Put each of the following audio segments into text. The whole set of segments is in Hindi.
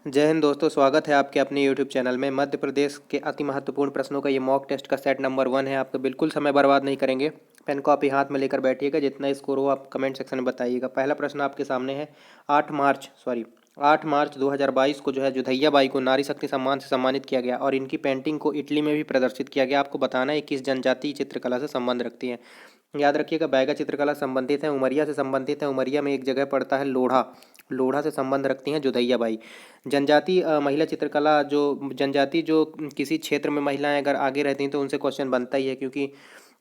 जय हिंद दोस्तों, स्वागत है आपके अपने यूट्यूब चैनल में। मध्य प्रदेश के अति महत्वपूर्ण प्रश्नों का ये मॉक टेस्ट का सेट नंबर 1 है। आपका बिल्कुल समय बर्बाद नहीं करेंगे। पेन कॉपी हाथ में लेकर बैठिएगा, जितना स्कोर हो आप कमेंट सेक्शन में बताइएगा। पहला प्रश्न आपके सामने है। 8 मार्च 2022 को जो है जोधैया बाई को नारी शक्ति सम्मान से सम्मानित किया गया और इनकी पेंटिंग को इटली में भी प्रदर्शित किया गया। आपको बताना है किस जनजातीय चित्रकला से संबंध रखती है। याद रखिएगा, बैगा चित्रकला संबंधित है, उमरिया से संबंधित है। उमरिया में एक जगह पड़ता है लोढ़ा, लोढ़ा से संबंध रखती हैं जोधैया बाई। जनजाति महिला चित्रकला जो जनजाति जो किसी क्षेत्र में महिलाएं अगर आगे रहती हैं तो उनसे क्वेश्चन बनता ही है, क्योंकि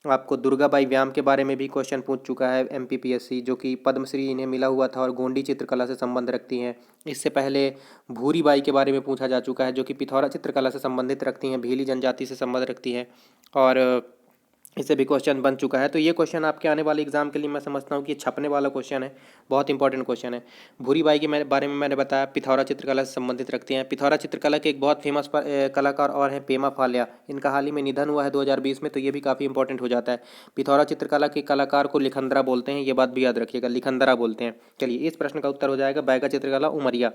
आपको दुर्गाबाई व्याम के बारे में भी क्वेश्चन पूछ चुका है एमपीपीएससी, जो कि पद्मश्री इन्हें मिला हुआ था और गोंडी चित्रकला से संबंध रखती हैं। इससे पहले भूरी बाई के बारे में पूछा जा चुका है, जो कि पिथौरा चित्रकला से संबंधित रखती हैं, भीली जनजाति से संबंध रखती हैं। और इससे भी क्वेश्चन बन चुका है। तो ये क्वेश्चन आपके आने वाले एग्जाम के लिए मैं समझता हूँ कि ये छपने वाला क्वेश्चन है, बहुत इंपॉर्टेंट क्वेश्चन है। भूरी बाई के बारे में मैंने बताया, पिथौरा चित्रकला से संबंधित रखती हैं। पिथौरा चित्रकला के एक बहुत फेमस कलाकार और हैं पेमा फाल्या। इनका हाल ही में निधन हुआ है 2020 में, तो ये भी काफ़ी इंपॉर्टेंट हो जाता है। पिथौरा चित्रकला के कलाकार को लिखंदरा बोलते हैं, ये बात भी याद रखिएगा, लिखंदरा बोलते हैं। चलिए, इस प्रश्न का उत्तर हो जाएगा बैगा चित्रकला उमरिया।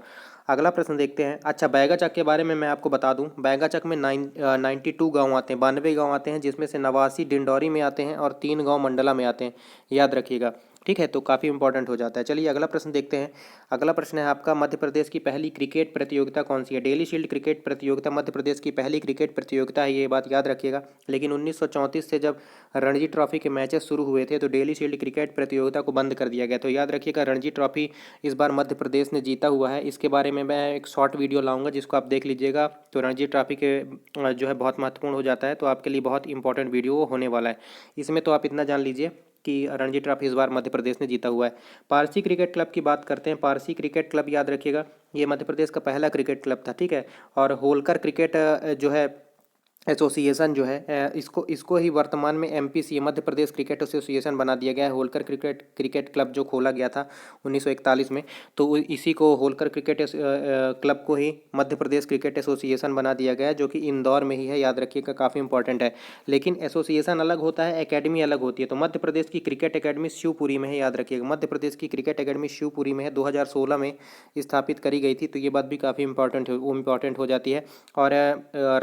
अगला प्रश्न देखते हैं। अच्छा, बैगा चक के बारे में मैं आपको बता दूं, बैगा चक में 92 गांव आते हैं, 92 गांव आते हैं, जिसमें से 89 डिंडौरी में आते हैं और 3 गांव मंडला में आते हैं। याद रखिएगा, ठीक है, तो काफ़ी इंपॉर्टेंट हो जाता है। चलिए अगला प्रश्न देखते हैं। अगला प्रश्न है आपका, मध्य प्रदेश की पहली क्रिकेट प्रतियोगिता कौन सी है। डेली शील्ड क्रिकेट प्रतियोगिता मध्य प्रदेश की पहली क्रिकेट प्रतियोगिता है, ये बात याद रखिएगा। लेकिन 1934 से जब रणजी ट्रॉफी के मैचेस शुरू हुए थे तो डेली शील्ड क्रिकेट प्रतियोगिता को बंद कर दिया गया। तो याद रखिएगा, रणजी ट्रॉफी इस बार मध्य प्रदेश ने जीता हुआ है। इसके बारे में मैं एक शॉर्ट वीडियो लाऊंगा, जिसको आप देख लीजिएगा। तो रणजी ट्रॉफी के जो है बहुत महत्वपूर्ण हो जाता है, तो आपके लिए बहुत इंपॉर्टेंट वीडियो होने वाला है। इसमें तो आप इतना जान लीजिए कि रणजी ट्रॉफी इस बार मध्य प्रदेश ने जीता हुआ है। पारसी क्रिकेट क्लब की बात करते हैं। पारसी क्रिकेट क्लब याद रखिएगा, ये मध्य प्रदेश का पहला क्रिकेट क्लब था, ठीक है। और होलकर क्रिकेट जो है एसोसिएशन जो है इसको इसको ही वर्तमान में MPC Madhya Pradesh cricket association बना दिया गया है। होलकर क्रिकेट क्रिकेट क्लब जो खोला गया था 1941 में, तो इसी को होलकर क्रिकेट क्लब को ही मध्य प्रदेश क्रिकेट एसोसिएशन बना दिया गया है, जो कि इंदौर में ही है। याद रखिएगा, काफ़ी इंपॉर्टेंट है। लेकिन एसोसिएशन अलग होता है, एकेडमी अलग होती है। तो मध्य प्रदेश की क्रिकेट एकेडमी शिवपुरी में है। याद रखिएगा, मध्य प्रदेश की क्रिकेट एकेडमी शिवपुरी में है, 2016 में स्थापित करी गई थी। तो ये बात भी काफ़ी इंपॉर्टेंट हो जाती है। और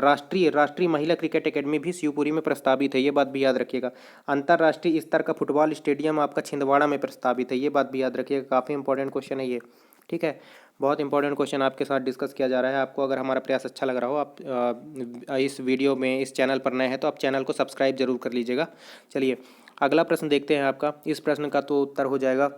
राष्ट्रीय राष्ट्रीय महिला क्रिकेट एकेडमी भी शिवपुरी में प्रस्तावित है, ये बात भी याद रखिएगा। अंतर्राष्ट्रीय स्तर का फुटबॉल स्टेडियम आपका छिंदवाड़ा में प्रस्तावित है, ये बात भी याद रखिएगा। काफ़ी इंपॉर्टेंट क्वेश्चन है ये, ठीक है। बहुत इंपॉर्टेंट क्वेश्चन आपके साथ डिस्कस किया जा रहा है। आपको अगर हमारा प्रयास अच्छा लग रहा हो, आप इस वीडियो में इस चैनल पर नए हैं तो आप चैनल को सब्सक्राइब जरूर कर लीजिएगा। चलिए अगला प्रश्न देखते हैं आपका। इस प्रश्न का तो उत्तर हो जाएगा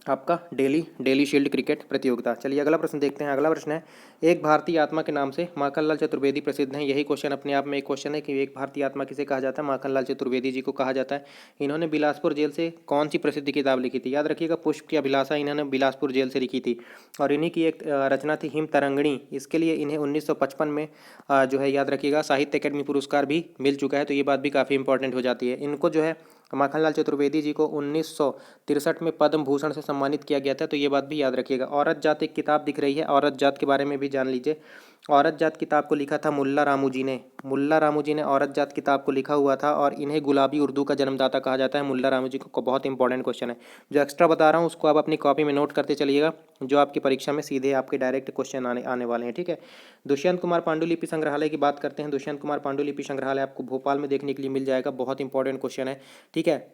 आपका डेली शील्ड क्रिकेट प्रतियोगिता। चलिए अगला प्रश्न देखते हैं। अगला प्रश्न है, एक भारतीय आत्मा के नाम से माखनलाल चतुर्वेदी प्रसिद्ध हैं। यही क्वेश्चन अपने आप में एक क्वेश्चन है कि एक भारतीय आत्मा किसे कहा जाता है। माखनलाल चतुर्वेदी जी को कहा जाता है। इन्होंने बिलासपुर जेल से कौन सी प्रसिद्ध किताब लिखी थी। याद रखिएगा, पुष्प की अभिलाषा इन्होंने बिलासपुर जेल से लिखी थी। और इन्हीं की एक रचना थी हिम तरंगिणी। इसके लिए इन्हें 1955 में जो है याद रखिएगा साहित्य अकेडमी पुरस्कार भी मिल चुका है। तो ये बात भी काफ़ी इंपॉर्टेंट हो जाती है। इनको जो है माखनलाल चतुर्वेदी जी को 1963 में पद्म भूषण से सम्मानित किया गया था। तो ये बात भी याद रखिएगा। औरत जात एक किताब दिख रही है, औरत जात के बारे में भी जान लीजिए। औरत जात किताब को लिखा था मुल्ला रामू जी ने। मुल्ला रामू जी ने औरत जात किताब को लिखा हुआ था और इन्हें गुलाबी उर्दू का जन्मदाता कहा जाता है। मुल्ला रामू जी को बहुत इंपॉर्टेंट क्वेश्चन है। जो एक्स्ट्रा बता रहा हूँ उसको आप अपनी कॉपी में नोट करते चलिएगा, जो आपकी परीक्षा में सीधे आपके डायरेक्ट क्वेश्चन आने आने वाले हैं, ठीक है। दुष्यंत कुमार पांडुलिपि संग्रहालय की बात करते हैं। दुष्यंत कुमार पांडुलिपि संग्रहालय आपको भोपाल में देखने के लिए मिल जाएगा। बहुत इंपॉर्टेंट क्वेश्चन है, ठीक है।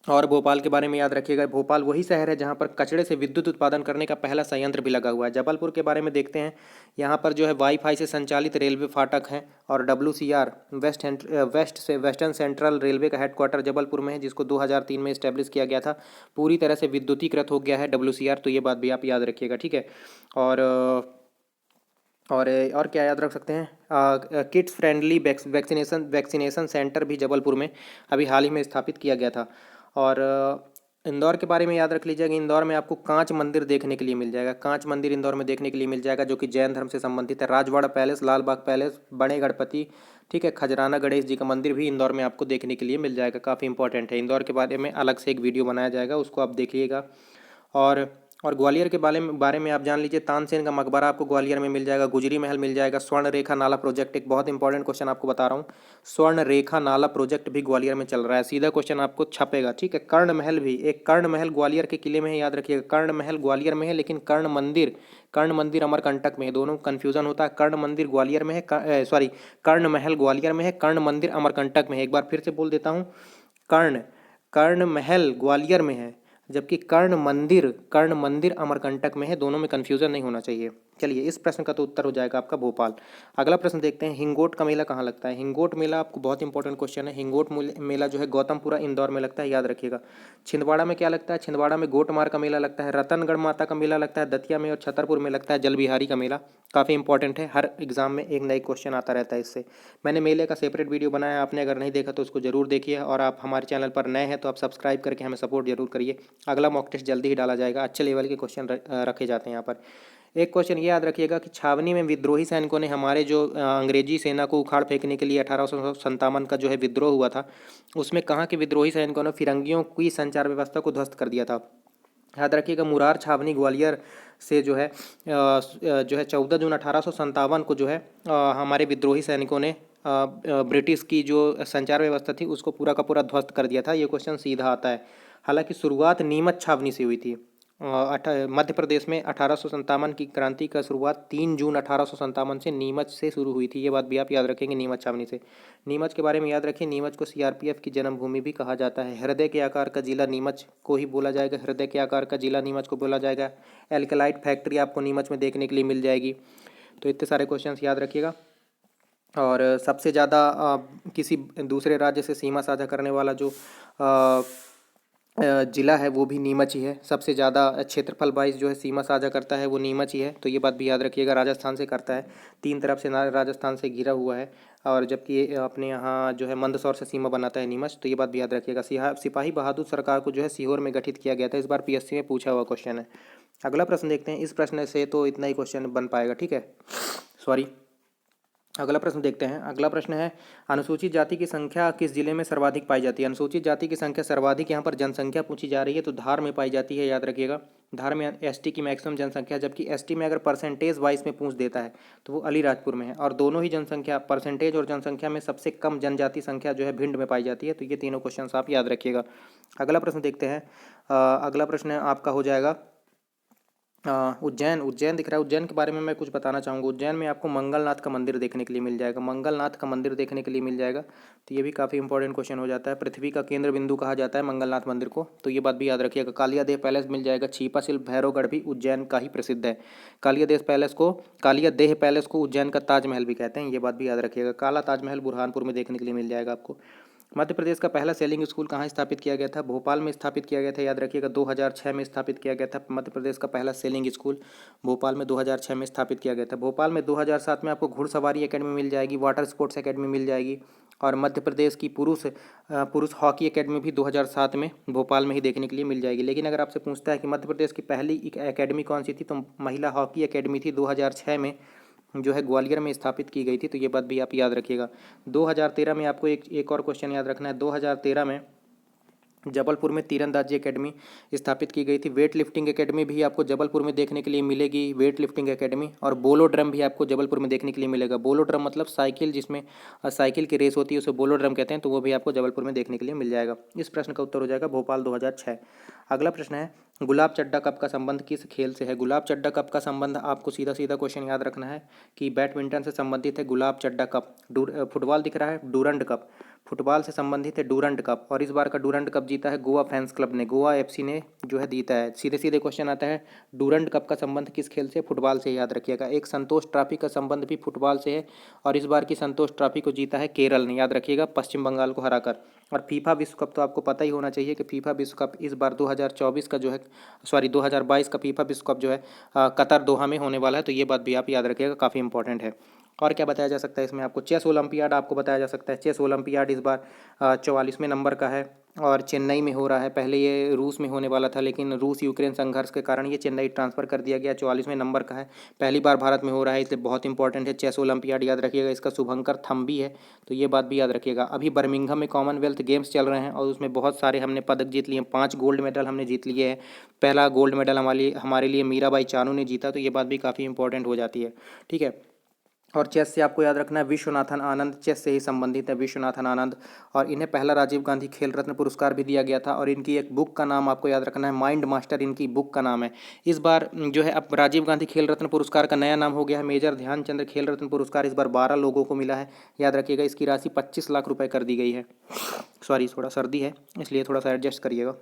और भोपाल के बारे में याद रखिएगा, भोपाल वही शहर है जहाँ पर कचड़े से विद्युत उत्पादन करने का पहला संयंत्र भी लगा हुआ है। जबलपुर के बारे में देखते हैं। यहाँ पर जो है वाईफाई से संचालित रेलवे फाटक है। और WCR वेस्टर्न सेंट्रल रेलवे का हेडक्वार्टर जबलपुर में है, जिसको 2003 में इस्टेब्लिश किया गया था। पूरी तरह से विद्युतीकृत हो गया है WCR, तो ये बात भी आप याद रखिएगा, ठीक है। और और क्या याद रख सकते हैं, किड्स फ्रेंडली वैक्सीनेशन सेंटर भी जबलपुर में अभी हाल ही में स्थापित किया गया था। और इंदौर के बारे में याद रख लीजिएगा। इंदौर में आपको कांच मंदिर देखने के लिए मिल जाएगा। कांच मंदिर इंदौर में देखने के लिए मिल जाएगा, जो कि जैन धर्म से संबंधित है। राजवाड़ा पैलेस, लाल बाग पैलेस, बड़े गणपति, ठीक है, खजराना गणेश जी का मंदिर भी इंदौर में आपको देखने के लिए मिल जाएगा। काफ़ी इंपॉर्टेंट है। इंदौर के बारे में अलग से एक वीडियो बनाया जाएगा, उसको आप देखिएगा। और और ग्वालियर के बारे में आप जान लीजिए, तानसेन का मकबरा आपको ग्वालियर में मिल जाएगा, गुजरी महल मिल जाएगा, स्वर्ण रेखा नाला प्रोजेक्ट, एक बहुत इंपॉर्टेंट क्वेश्चन आपको बता रहा हूँ, स्वर्ण रेखा नाला प्रोजेक्ट भी ग्वालियर में चल रहा है, सीधा क्वेश्चन आपको छपेगा, ठीक है। कर्ण महल भी, एक कर्ण महल ग्वालियर के किले में है, याद रखिएगा, कर्ण महल ग्वालियर में है, लेकिन कर्ण मंदिर अमरकंटक में है, दोनों कन्फ्यूजन होता है। कर्ण मंदिर ग्वालियर में है, सॉरी, कर्ण महल ग्वालियर में है, कर्ण मंदिर अमरकंटक में है। एक बार फिर से बोल देता हूँ, कर्ण कर्ण महल ग्वालियर में है, जबकि कर्ण मंदिर अमरकंटक में है, दोनों में कन्फ्यूजन नहीं होना चाहिए। चलिए, इस प्रश्न का तो उत्तर हो जाएगा आपका भोपाल। अगला प्रश्न देखते हैं, हिंगोट का मेला कहाँ लगता है। हिंगोट मेला आपको बहुत इंपॉर्टेंट क्वेश्चन है। हिंगोट मेला जो है गौतमपुरा इंदौर में लगता है, याद रखिएगा। छिंदवाड़ा में क्या लगता है, छिंदवाड़ा में गोटमार का मेला लगता है, रतनगढ़ माता का मेला लगता है, दतिया में और छतरपुर में लगता है जलबिहारी का मेला। काफ़ी इंपॉर्टेंट है, हर एग्जाम में एक नई क्वेश्चन आता रहता है इससे। मैंने मेले का सेपरेट वीडियो बनाया है, आपने अगर नहीं देखा तो उसको जरूर देखिए, और आप हमारे चैनल पर नए हैं तो आप सब्सक्राइब करके हमें सपोर्ट जरूर करिए। अगला मॉक टेस्ट जल्दी ही डाला जाएगा, अच्छे लेवल के क्वेश्चन रखे जाते हैं यहाँ पर। एक क्वेश्चन ये याद रखिएगा कि छावनी में विद्रोही सैनिकों ने हमारे जो अंग्रेजी सेना को उखाड़ फेंकने के लिए 1857 का जो है विद्रोह हुआ था, उसमें कहाँ के विद्रोही सैनिकों ने फिरंगियों की संचार व्यवस्था को ध्वस्त कर दिया था। याद रखिएगा, मुरार छावनी ग्वालियर से जो है 14 जून 1857 को जो है हमारे विद्रोही सैनिकों ने ब्रिटिश की जो संचार व्यवस्था थी उसको पूरा का पूरा ध्वस्त कर दिया था। ये क्वेश्चन सीधा आता है। हालांकि शुरुआत नीमच छावनी से हुई थी। मध्य प्रदेश में 1857 की क्रांति का शुरुआत 3 जून 1857 से नीमच से शुरू हुई थी। ये बात भी आप याद रखेंगे, नीमच छावनी से। नीमच के बारे में याद रखिए, नीमच को सीआरपीएफ की जन्मभूमि भी कहा जाता है। हृदय के आकार का जिला नीमच को ही बोला जाएगा, हृदय के आकार का जिला नीमच को बोला जाएगा। एल्कलाइट फैक्ट्री आपको नीमच में देखने के लिए मिल जाएगी। तो इतने सारे क्वेश्चन याद रखिएगा। और सबसे ज़्यादा किसी दूसरे राज्य से सीमा साझा करने वाला जो जिला है वो भी नीमच ही है। सबसे ज़्यादा क्षेत्रफल वाइज जो है सीमा साझा करता है वो नीमच ही है। तो ये बात भी याद रखिएगा, राजस्थान से करता है, 3 तरफ से राजस्थान से घिरा हुआ है। और जबकि ये अपने यहाँ जो है मंदसौर से सीमा बनाता है नीमच। तो ये बात भी याद रखिएगा। सिपाही बहादुर सरकार को जो है सीहोर में गठित किया गया था। इस बार पीएससी में पूछा हुआ क्वेश्चन है। अगला प्रश्न देखते हैं। इस प्रश्न से तो इतना ही क्वेश्चन बन पाएगा, ठीक है, सॉरी। अगला प्रश्न देखते हैं। अगला प्रश्न है, अनुसूचित जाति की संख्या किस जिले में सर्वाधिक पाई जाती है। अनुसूचित जाति की संख्या सर्वाधिक यहाँ पर जनसंख्या पूछी जा रही है तो धार में पाई जाती है, याद रखिएगा। धार में एसटी की मैक्सिमम जनसंख्या, जबकि एसटी में अगर परसेंटेज वाइज में पूछ देता है तो वो अलीराजपुर में है। और दोनों ही जनसंख्या, परसेंटेज और जनसंख्या में सबसे कम जनजाति संख्या जो है भिंड में पाई जाती है। तो ये तीनों क्वेश्चन आप याद रखिएगा। अगला प्रश्न देखते हैं। अगला प्रश्न आपका हो जाएगा उज्जैन दिख रहा है। उज्जैन के बारे में मैं कुछ बताना चाहूँगा। उज्जैन में आपको मंगलनाथ का मंदिर देखने के लिए मिल जाएगा, मंगलनाथ का मंदिर देखने के लिए मिल जाएगा। तो ये भी काफ़ी इंपॉर्टेंट क्वेश्चन हो जाता है। पृथ्वी का केंद्र बिंदु कहा जाता है मंगलनाथ मंदिर को, तो ये बात भी याद रखिएगा। कालियादेह पैलेस मिल जाएगा। छिपा शिल्प भैरवगढ़ भी उज्जैन का ही प्रसिद्ध है। कालियादेह पैलेस को उज्जैन का ताजमहल भी कहते हैं, ये बात भी याद रखिएगा। काला ताजमहल बुरहानपुर में देखने के लिए मिल जाएगा आपको। मध्य प्रदेश का पहला सेलिंग स्कूल कहाँ स्थापित किया गया था। भोपाल में स्थापित किया गया था, याद रखिएगा। 2006 में स्थापित किया गया था मध्य प्रदेश का पहला सेलिंग स्कूल, भोपाल में 2006 में स्थापित किया गया था। भोपाल में 2007 में आपको घुड़सवारी एकेडमी मिल जाएगी, वाटर स्पोर्ट्स एकेडमी मिल जाएगी। और मध्य प्रदेश की पुरुष हॉकी एकेडमी भी 2007 में भोपाल में ही देखने के लिए मिल जाएगी। लेकिन अगर आपसे पूछता है कि मध्य प्रदेश की पहली एकेडमी कौन सी थी, तो महिला हॉकी एकेडमी थी, 2006 में जो है ग्वालियर में स्थापित की गई थी। तो ये बात भी आप याद रखिएगा। 2013 में आपको एक और क्वेश्चन याद रखना है। 2013 में जबलपुर में तीरंदाजी एकेडमी स्थापित की गई थी। वेट लिफ्टिंग एकेडमी भी आपको जबलपुर में देखने के लिए मिलेगी, वेट लिफ्टिंग एकेडमी। और बोलो ड्रम भी आपको जबलपुर में देखने के लिए मिलेगा। बोलो ड्रम मतलब साइकिल, जिसमें साइकिल की रेस होती है उसे बोलो ड्रम कहते हैं, तो वो भी आपको जबलपुर में देखने के लिए मिल जाएगा। इस प्रश्न का उत्तर हो जाएगा भोपाल 2006। अगला प्रश्न है, गुलाब चड्डा कप का संबंध किस खेल से है। गुलाब चड्डा कप का संबंध आपको सीधा सीधा क्वेश्चन याद रखना है कि बैडमिंटन से संबंधित है गुलाब चड्डा कप। फुटबॉल दिख रहा है, डूरंड कप, फुटबॉल से संबंधित है डूरंड कप। और इस बार का डूरंड कप जीता है गोवा फैंस क्लब ने, गोवा एफसी ने जो है जीता है। सीधे सीधे क्वेश्चन आता है, डूरंड कप का संबंध किस खेल से, फुटबॉल से, याद रखिएगा। एक संतोष ट्रॉफी का संबंध भी फुटबॉल से है, और इस बार की संतोष ट्रॉफी को जीता है केरल ने, याद रखिएगा, पश्चिम बंगाल को हराकर। और फीफा विश्व कप तो आपको पता ही होना चाहिए कि फीफा विश्व कप इस बार 2024 का जो है, सॉरी 2022 का फीफा विश्व कप जो है कतर दोहा में होने वाला है। तो ये बात भी आप याद रखिएगा, काफ़ी इंपॉर्टेंट है। और क्या बताया जा सकता है इसमें आपको? चेस ओलंपियाड आपको बताया जा सकता है। चेस ओलंपियाड इस बार 44वें नंबर का है और चेन्नई में हो रहा है। पहले ये रूस में होने वाला था, लेकिन रूस यूक्रेन संघर्ष के कारण ये चेन्नई ट्रांसफ़र कर दिया गया। 44वें नंबर का है, पहली बार भारत में हो रहा है, इसलिए बहुत इंपॉर्टेंट है। चेस ओलंपियाड याद रखिएगा, इसका शुभंकर थम्बी है, तो ये बात भी याद रखिएगा। अभी बर्मिंघम में कॉमनवेल्थ गेम्स चल रहे हैं और उसमें बहुत सारे हमने पदक जीत लिए हैं। 5 गोल्ड मेडल हमने जीत लिए हैं। पहला गोल्ड मेडल हमारे लिए मीराबाई चानू ने जीता, तो ये बात भी काफ़ी इंपॉर्टेंट हो जाती है। ठीक है। और चेस से आपको याद रखना है विश्वनाथन आनंद, चेस से ही संबंधित है विश्वनाथन आनंद। और इन्हें पहला राजीव गांधी खेल रत्न पुरस्कार भी दिया गया था। और इनकी एक बुक का नाम आपको याद रखना है, माइंड मास्टर इनकी बुक का नाम है। इस बार जो है अब राजीव गांधी खेल रत्न पुरस्कार का नया नाम हो गया है मेजर ध्यानचंद्र खेल रत्न पुरस्कार। इस बार 12 लोगों को मिला है, याद रखिएगा। इसकी राशि 25 लाख रुपये कर दी गई है। सॉरी, थोड़ा सर्दी है इसलिए थोड़ा सा एडजस्ट करिएगा।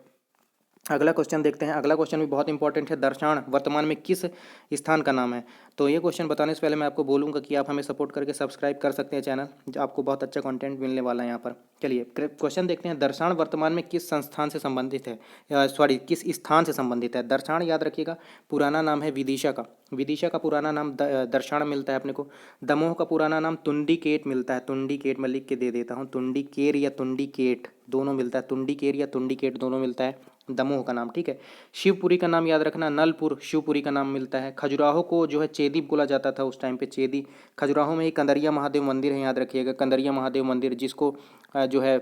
अगला क्वेश्चन देखते हैं। अगला क्वेश्चन भी बहुत इंपॉर्टेंट है। दर्शान वर्तमान में किस स्थान का नाम है? तो ये क्वेश्चन बताने से पहले मैं आपको बोलूँगा कि आप हमें सपोर्ट करके सब्सक्राइब कर सकते हैं चैनल, जो आपको बहुत अच्छा कंटेंट मिलने वाला है यहाँ पर। चलिए क्वेश्चन देखते हैं। दर्शान वर्तमान में किस संस्थान से संबंधित है, सॉरी किस स्थान से संबंधित है? दर्शान याद रखिएगा पुराना नाम है विदिशा का। विदिशा का पुराना नाम दर्शान मिलता है अपने को। दमोह का पुराना नाम तुंडीकेट मिलता है। तुंडीकेट मैं लिख के दे देता हूँ, तुंडीकेर या तुंडीकेट दोनों मिलता है। तुंडीकेर या तुंडीकेट दोनों मिलता है दमोह का नाम। ठीक है। शिवपुरी का नाम याद रखना नलपुर, शिवपुरी का नाम मिलता है। खजुराहो को जो है चेदी बोला जाता था उस टाइम पे, चेदी। खजुराहो में एक कंदरिया महादेव मंदिर है, याद रखिएगा कंदरिया महादेव मंदिर, जिसको जो है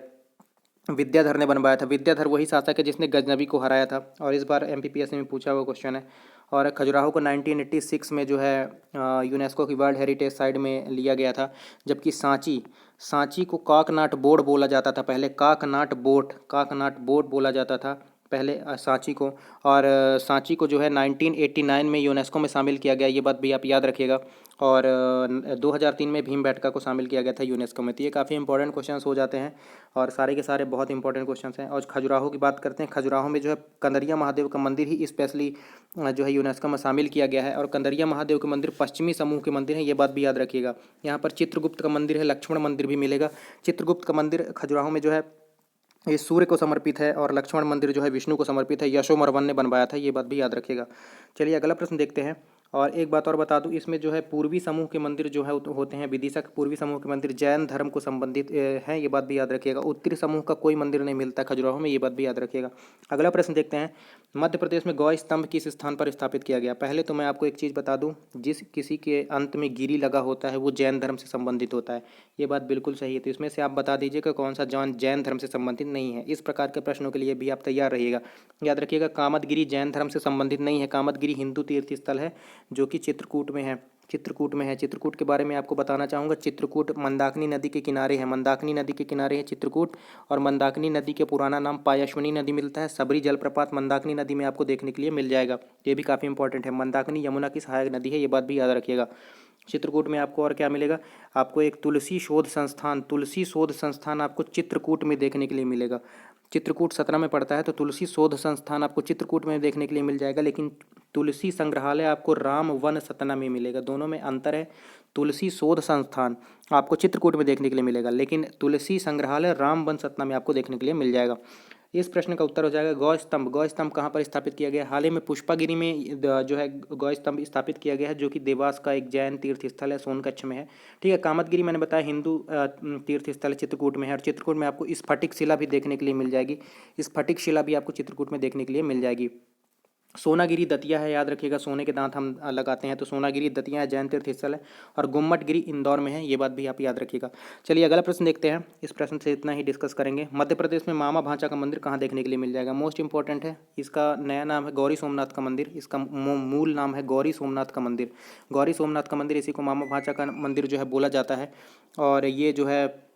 विद्याधर ने बनवाया था। विद्याधर वही शासक है जिसने गजनबी को हराया था, और इस बार एमपीपीएससी में पूछा हुआ क्वेश्चन है। और खजुराहो को 1986 में जो है यूनेस्को की वर्ल्ड हेरिटेज साइट में लिया गया था। जबकि सांची, सांची को काकनाट बोर्ड बोला जाता था पहले, काकनाट बोर्ड बोला जाता था पहले सांची को। और सांची को जो है 1989 में यूनेस्को में शामिल किया गया, ये बात भी आप याद रखिएगा। और 2003 में भीमबेटका को शामिल किया गया था यूनेस्को में। तो ये काफ़ी इंपॉर्टेंट क्वेश्चंस हो जाते हैं और सारे के सारे बहुत इंपॉर्टेंट क्वेश्चंस हैं। और खजुराहो की बात करते हैं। खजुराहो में जो है कंदरिया महादेव का मंदिर ही स्पेशली जो है यूनेस्को में शामिल किया गया है। और कंदरिया महादेव के मंदिर पश्चिमी समूह के मंदिर हैं, ये बात भी याद रखिएगा। यहाँ पर चित्रगुप्त का मंदिर है, लक्ष्मण मंदिर भी मिलेगा। चित्रगुप्त का मंदिर खजुराहो में जो है ये सूर्य को समर्पित है, और लक्ष्मण मंदिर जो है विष्णु को समर्पित है। यशोमर्मन ने बनवाया था, ये बात भी याद रखिएगा। चलिए अगला प्रश्न देखते हैं। और एक बात और बता दूं, इसमें जो है पूर्वी समूह के मंदिर जो है होते हैं, विदिशा के पूर्वी समूह के मंदिर जैन धर्म को संबंधित हैं, ये बात भी याद रखिएगा। उत्तरी समूह का कोई मंदिर नहीं मिलता खजुराहो में, ये बात भी याद रखिएगा। अगला प्रश्न देखते हैं। मध्य प्रदेश में गौ स्तंभ किस स्थान पर स्थापित किया गया? पहले तो मैं आपको एक चीज़ बता दूं, जिस किसी के अंत में गिरी लगा होता है वो जैन धर्म से संबंधित होता है, ये बात बिल्कुल सही है। तो इसमें से आप बता दीजिए कि कौन सा जैन धर्म से संबंधित नहीं है। इस प्रकार के प्रश्नों के लिए भी आप तैयार रहिएगा। याद रखिएगा कामदगिरी जैन धर्म से संबंधित नहीं है। कामदगिरी हिंदू तीर्थ स्थल है जो कि चित्रकूट में है। चित्रकूट में है। चित्रकूट के बारे में आपको बताना चाहूँगा। चित्रकूट मंदाकिनी नदी के किनारे है, मंदाकिनी नदी के किनारे है चित्रकूट। और मंदाकिनी नदी के पुराना नाम पायाश्वनी नदी मिलता है। सबरी जलप्रपात मंदाकिनी नदी में आपको देखने के लिए मिल जाएगा, ये भी काफ़ी इंपॉर्टेंट है। मंदाकिनी यमुना की सहायक नदी है, ये बात भी याद रखिएगा। चित्रकूट में आपको और क्या मिलेगा? आपको एक तुलसी शोध संस्थान आपको चित्रकूट में देखने के लिए मिलेगा। चित्रकूट 17 में पड़ता है, तो तुलसी शोध संस्थान आपको चित्रकूट में देखने के लिए मिल जाएगा। लेकिन तुलसी संग्रहालय आपको राम वन सतना में मिलेगा, दोनों में अंतर है। तुलसी शोध संस्थान आपको चित्रकूट में देखने के लिए मिलेगा, लेकिन तुलसी संग्रहालय राम वन सतना में आपको देखने के लिए मिल जाएगा। इस प्रश्न का उत्तर हो जाएगा गौ स्तंभ। गौ स्तंभ कहाँ पर स्थापित किया गया? हाल ही में पुष्पागिरी में जो है गौ स्तंभ स्थापित किया गया है, जो कि देवास का एक जैन तीर्थ स्थल है, सोनकच्छ में है। ठीक है। कामदगिरी मैंने बताया हिंदू तीर्थ स्थल चित्रकूट में है, और चित्रकूट में आपको स्फटिक शिला भी देखने के लिए मिल जाएगी। स्फटिक शिला भी आपको चित्रकूट में देखने के लिए मिल जाएगी। सोनागिरी दतिया है, याद रखिएगा, सोने के दांत हम लगाते हैं, तो सोनागिरी दतिया है, जैन तीर्थ स्थल है। और गुम्मटगिरी इंदौर में है, ये बात भी आप याद रखिएगा। चलिए अगला प्रश्न देखते हैं। इस प्रश्न से इतना ही डिस्कस करेंगे। मध्य प्रदेश में मामा भांचा का मंदिर कहाँ देखने के लिए मिल जाएगा? मोस्ट इंपॉर्टेंट है। इसका नया नाम है गौरी सोमनाथ का मंदिर। इसका मूल नाम है गौरी सोमनाथ का मंदिर। गौरी सोमनाथ का मंदिर, इसी को मामा भांचा का मंदिर जो है बोला जाता है। और ये जो है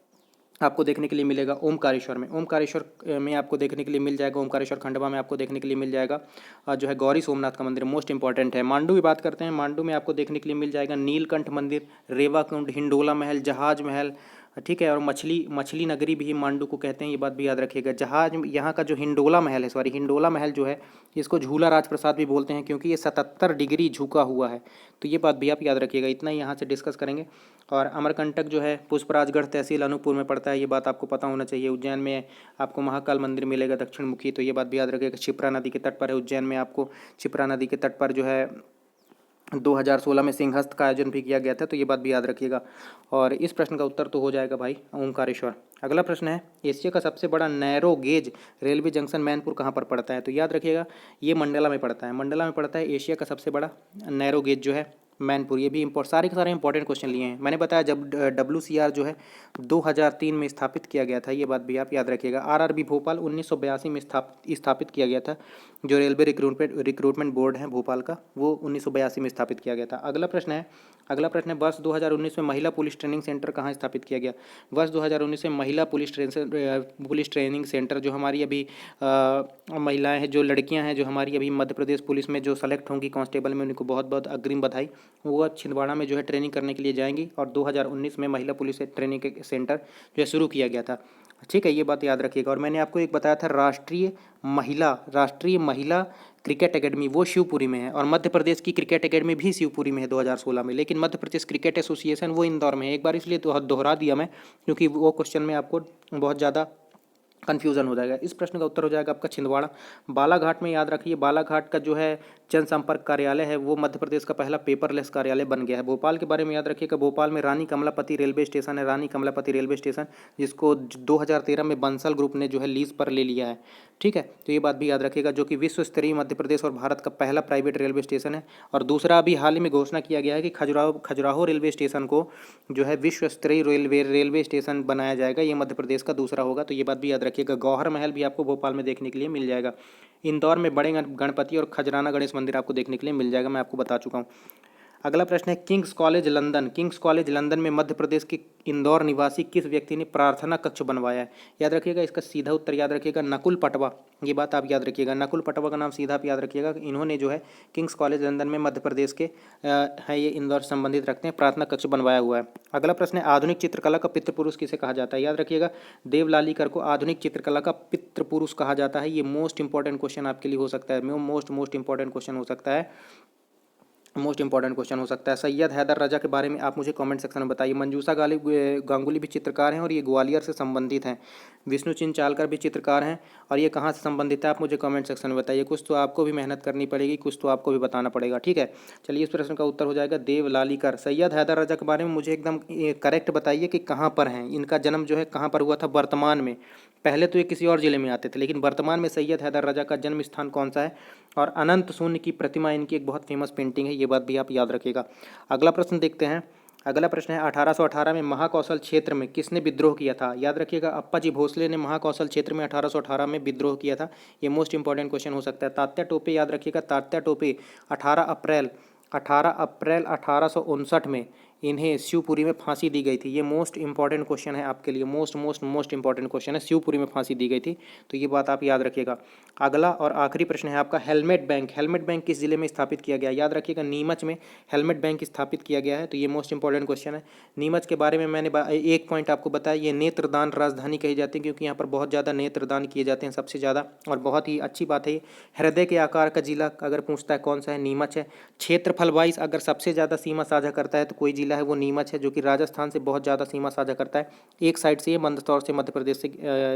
आपको देखने के लिए मिलेगा ओमकारेश्वर में। ओमकारेश्वर में आपको देखने के लिए मिल जाएगा, ओमकारेश्वर खंडवा में आपको देखने के लिए मिल जाएगा जो है गौरी सोमनाथ का मंदिर, मोस्ट इंपॉर्टेंट है। मांडू की बात करते हैं। मांडू में आपको देखने के लिए मिल जाएगा नीलकंठ मंदिर, रेवा कुंड, हिंडोला महल, जहाज महल। ठीक है। और मछली नगरी भी मांडू को कहते हैं, ये बात भी याद रखिएगा। जहाज यहाँ का जो हिंडोला महल है, सॉरी हिंडोला महल जो है, इसको झूला राजप्रसाद भी बोलते हैं, क्योंकि ये 77 डिग्री झुका हुआ है। तो ये बात भी आप याद रखिएगा। इतना ही यहाँ से डिस्कस करेंगे। और अमरकंटक जो है पुष्पराजगढ़ तहसील अनूपपुर में पड़ता है, ये बात आपको पता होना चाहिए। उज्जैन में आपको महाकाल मंदिर मिलेगा दक्षिण मुखी, तो ये बात भी याद रखिएगा। क्षिप्रा नदी के तट पर है उज्जैन में। आपको क्षिप्रा नदी के तट पर जो है 2016 में सिंहस्थ का आयोजन भी किया गया था, तो ये बात भी याद रखिएगा। और इस प्रश्न का उत्तर तो हो जाएगा भाई ओंकारेश्वर। अगला प्रश्न है, एशिया का सबसे बड़ा narrow gauge railway junction Mainpur कहाँ पर पड़ता है? तो याद रखिएगा ये मंडला में पड़ता है, मंडला में पड़ता है एशिया का सबसे बड़ा नैरो गेज जो है मैनपुर। ये भी सारे के सारे इंपॉर्टेंट क्वेश्चन लिए हैं। मैंने बताया जब WCR जो है 2003 में स्थापित किया गया था, ये बात भी आप याद रखिएगा। RRB भोपाल 1982 में स्थापित किया गया था। जो रेलवे रिक्रूटमेंट बोर्ड है भोपाल का, वो 1982 में स्थापित किया गया था। अगला प्रश्न है, वर्ष 2019 में महिला पुलिस ट्रेनिंग सेंटर कहाँ स्थापित किया गया? वर्ष 2019 में महिला पुलिस ट्रेनिंग सेंटर जो हमारी अभी महिलाएं हैं, जो लड़कियां हैं, जो हमारी अभी मध्य प्रदेश पुलिस में जो सेलेक्ट होंगी कांस्टेबल में, उनको बहुत बहुत अग्रिम बधाई। वो छिंदवाड़ा में जो है ट्रेनिंग करने के लिए जाएंगी, और 2019 में महिला पुलिस ट्रेनिंग सेंटर जो है शुरू किया गया था। ठीक है, ये बात याद रखिएगा। और मैंने आपको एक बताया था राष्ट्रीय महिला क्रिकेट एकेडमी, वो शिवपुरी में है, और मध्य प्रदेश की क्रिकेट एकेडमी भी शिवपुरी में है 2016 में, लेकिन मध्य प्रदेश क्रिकेट एसोसिएशन वो इंदौर में है। एक बार इसलिए दोहरा दिया मैं, क्योंकि वो क्वेश्चन में आपको बहुत ज़्यादा कन्फ्यूज़न हो जाएगा। इस प्रश्न का उत्तर हो जाएगा आपका छिंदवाड़ा। बालाघाट में याद रखिए, बालाघाट का जो है जनसंपर्क कार्यालय है वो मध्य प्रदेश का पहला पेपरलेस कार्यालय बन गया है। भोपाल के बारे में याद रखिएगा, भोपाल में रानी कमलापति रेलवे स्टेशन है, रानी कमलापति रेलवे स्टेशन, जिसको 2013 में बंसल ग्रुप ने जो है लीज पर ले लिया है। ठीक है, तो ये बात भी याद रखिएगा, जो कि विश्व स्तरीय मध्य प्रदेश और भारत का पहला प्राइवेट रेलवे स्टेशन है। और दूसरा अभी हाल ही में घोषणा किया गया है कि खजुराहो रेलवे स्टेशन को जो है विश्व स्तरीय रेलवे स्टेशन बनाया जाएगा, ये मध्य प्रदेश का दूसरा होगा, तो ये बात भी याद रखिएगा। गौहर महल भी आपको भोपाल में देखने के लिए मिल जाएगा। इंदौर में बड़े गणपति और खजराना गणेश मंदिर आपको देखने के लिए मिल जाएगा, मैं आपको बता चुका हूँ। अगला प्रश्न है, किंग्स कॉलेज लंदन में मध्य प्रदेश के इंदौर निवासी किस व्यक्ति ने प्रार्थना कक्ष बनवाया है? याद रखिएगा, इसका सीधा उत्तर याद रखिएगा नकुल पटवा। ये बात आप याद रखिएगा, नकुल पटवा का नाम सीधा आप याद रखिएगा। इन्होंने जो है किंग्स कॉलेज लंदन में मध्य प्रदेश के है, ये इंदौर से संबंधित रखते हैं, प्रार्थना कक्ष बनवाया हुआ है। अगला प्रश्न है, आधुनिक चित्रकला का पितृ पुरुष किसे कहा जाता है? याद रखिएगा, देवलालीकर को आधुनिक चित्रकला का पितृ पुरुष कहा जाता है। ये मोस्ट इंपॉर्टेंट क्वेश्चन आपके लिए हो सकता है, मोस्ट इंपॉर्टेंट क्वेश्चन हो सकता है, सैयद हैदर रजा के बारे में आप मुझे कमेंट सेक्शन में बताइए। मंजूषा गांगुली भी चित्रकार हैं और ये ग्वालियर से संबंधित हैं। विष्णु चिंचालकर भी चित्रकार हैं, और ये कहाँ से संबंधित है आप मुझे कमेंट सेक्शन में बताइए। कुछ तो आपको भी मेहनत करनी पड़ेगी, कुछ तो आपको भी बताना पड़ेगा। ठीक है, चलिए, इस प्रश्न का उत्तर हो जाएगा देवलालीकर। सैयद हैदर रजा के बारे में मुझे एकदम करेक्ट बताइए कि कहाँ पर हैं, इनका जन्म जो है कहाँ पर हुआ था वर्तमान में। पहले तो ये किसी और जिले में आते थे, लेकिन वर्तमान में सैयद हैदर रजा का जन्म स्थान कौन सा है? और अनंत शून्य की प्रतिमा इनकी एक बहुत फेमस पेंटिंग है, ये बात भी आप याद रखिएगा। अगला प्रश्न देखते हैं। अगला प्रश्न है, 1818 में महाकौशल क्षेत्र में किसने विद्रोह किया था? याद रखिएगा, अप्पा जी भोसले ने महाकौशल क्षेत्र में 1818 में विद्रोह किया था। ये मोस्ट इंपॉर्टेंट क्वेश्चन हो सकता है। तात्या टोपे, याद रखिएगा, तात्या टोपे 18 अप्रैल 1859 में इन्हें शिवपुरी में फांसी दी गई थी। ये मोस्ट इंपॉर्टेंट क्वेश्चन है आपके लिए, मोस्ट इंपॉर्टेंट क्वेश्चन है, शिवपुरी में फांसी दी गई थी, तो ये बात आप याद रखिएगा। अगला और आखिरी प्रश्न है आपका, हेलमेट बैंक किस जिले में स्थापित किया गया? याद रखिएगा, नीमच में हेलमेट बैंक स्थापित किया गया है, तो ये मोस्ट इंपॉर्टेंट क्वेश्चन है। नीमच के बारे में मैंने एक पॉइंट आपको बताया, ये नेत्रदान राजधानी कही जाती है, क्योंकि यहाँ पर बहुत ज़्यादा नेत्रदान किए जाते हैं, सबसे ज़्यादा, और बहुत ही अच्छी बात है। हृदय के आकार का जिला अगर पूछता है कौन सा है, नीमच है। क्षेत्रफल वाइज अगर सबसे ज़्यादा सीमा साझा करता है तो कोई जिला है, वो नीमच है, जो कि राजस्थान से बहुत ज़्यादा सीमा साझा करता है। एक साइड से ये बंद तौर से मध्य प्रदेश से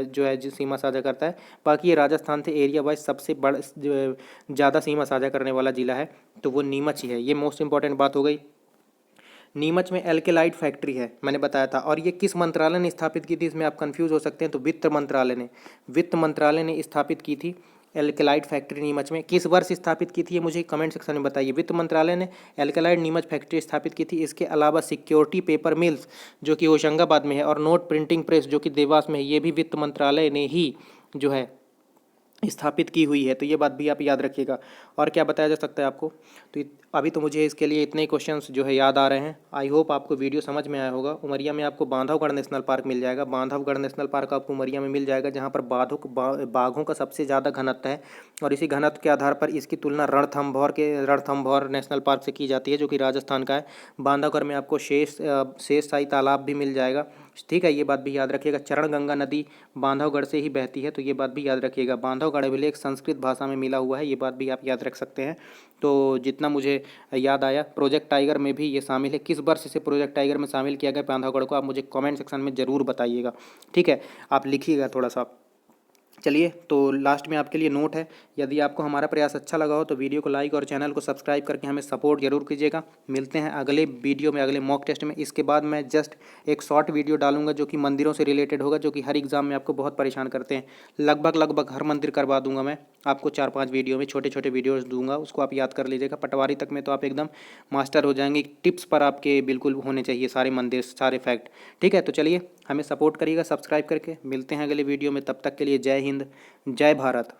जो है सीमा साझा करता है, बाकी ये राजस्थान से एरिया वाइज सबसे बड़ा ज़्यादा सीमा साझा करने वाला जिला है, तो वो नीमच ही है। ये मोस्ट इंपॉर्टेंट बात हो गई। नीमच में एल्केलाइट फैक्ट्री है, मैंने बताया था, और ये किस मंत्रालय ने स्थापित की थी? इसमें आप कंफ्यूज हो सकते हैं, तो वित्त मंत्रालय ने स्थापित की थी एल्केलाइट फैक्ट्री नीमच में। किस वर्ष स्थापित की थी ये मुझे कमेंट सेक्शन में बताइए। वित्त मंत्रालय ने एल्केलाइट नीमच फैक्ट्री स्थापित की थी। इसके अलावा सिक्योरिटी पेपर मिल्स जो कि होशंगाबाद में है, और नोट प्रिंटिंग प्रेस जो कि देवास में है, ये भी वित्त मंत्रालय ने ही जो है स्थापित की हुई है, तो ये बात भी आप याद रखिएगा। और क्या बताया जा सकता है आपको? तो अभी तो मुझे इसके लिए इतने ही क्वेश्चंस जो है याद आ रहे हैं। आई होप आपको वीडियो समझ में आया होगा। उमरिया में आपको बांधवगढ़ नेशनल पार्क मिल जाएगा, बांधवगढ़ नेशनल पार्क आपको उमरिया में मिल जाएगा, जहाँ पर बाघों का सबसे ज़्यादा घनत्व है, और इसी घनत्व के आधार पर इसकी तुलना रणथंभौर नेशनल पार्क से की जाती है, जो कि राजस्थान का है। बांधवगढ़ में आपको शेषशाही तालाब भी मिल जाएगा। ठीक है, ये बात भी याद रखिएगा। चरण गंगा नदी बांधवगढ़ से ही बहती है, तो ये बात भी याद रखिएगा। बांधवगढ़ अभिलेख संस्कृत भाषा में मिला हुआ है, ये बात भी आप याद रख सकते हैं। तो जितना मुझे याद आया, प्रोजेक्ट टाइगर में भी ये शामिल है। किस वर्ष से प्रोजेक्ट टाइगर में शामिल किया गया बांधवगढ़ को, आप मुझे कमेंट सेक्शन में ज़रूर बताइएगा। ठीक है, आप लिखिएगा थोड़ा सा। चलिए, तो लास्ट में आपके लिए नोट है, यदि आपको हमारा प्रयास अच्छा लगा हो तो वीडियो को लाइक और चैनल को सब्सक्राइब करके हमें सपोर्ट जरूर कीजिएगा। मिलते हैं अगले वीडियो में, अगले मॉक टेस्ट में। इसके बाद मैं जस्ट एक शॉर्ट वीडियो डालूंगा जो कि मंदिरों से रिलेटेड होगा, जो कि हर एग्जाम में आपको बहुत परेशान करते हैं। लगभग हर मंदिर करवा दूंगा मैं आपको, 4-5 वीडियो में छोटे छोटे वीडियोस दूंगा, उसको आप याद कर लीजिएगा। पटवारी तक में तो आप एकदम मास्टर हो जाएंगे। टिप्स पर आपके बिल्कुल होने चाहिए सारे मंदिर, सारे फैक्ट। ठीक है, तो चलिए हमें सपोर्ट करिएगा सब्सक्राइब करके। मिलते हैं अगले वीडियो में, तब तक के लिए जय हिंद, जय भारत।